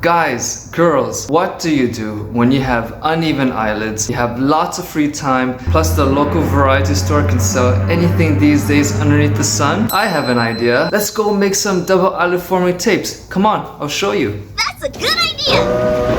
Guys, girls, what do you do when you have uneven eyelids? You have lots of free time, plus the local variety store can sell anything these days underneath the sun? I have an idea. Let's go make some double eyelid forming tapes. Come on, I'll show you. That's a good idea!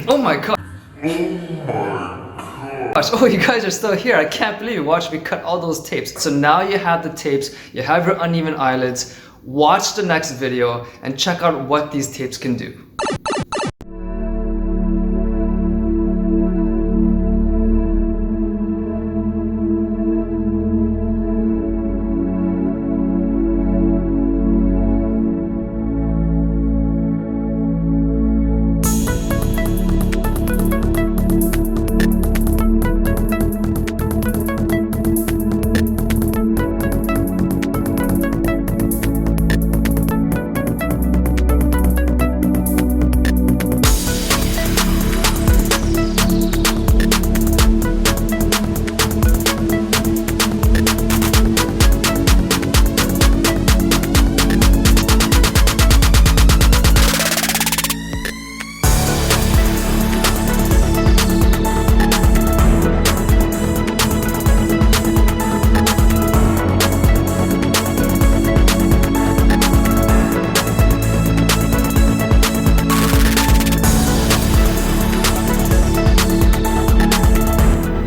Oh my god. Oh, you guys are still here. I can't believe you watched me cut all those tapes. So now you have the tapes, you have your uneven eyelids. Watch the next video and check out what these tapes can do.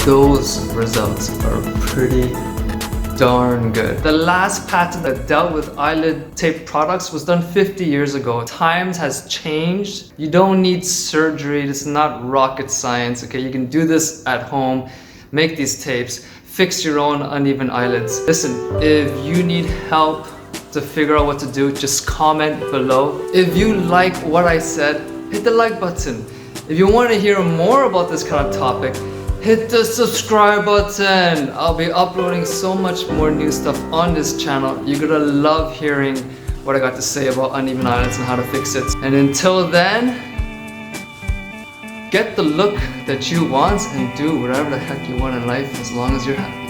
those results are pretty darn good. The last patent that dealt with eyelid tape products was done 50 years ago. Times has changed. You don't need surgery. This is not rocket science, okay? You can do this at home, make these tapes, fix your own uneven eyelids. Listen, if you need help to figure out what to do, just comment below. If you like what I said, hit the like button. If you want to hear more about this kind of topic, hit the subscribe button. I'll be uploading so much more new stuff on this channel. You're gonna love hearing what I got to say about uneven eyelids and how to fix it. And until then, get the look that you want and do whatever the heck you want in life as long as you're happy.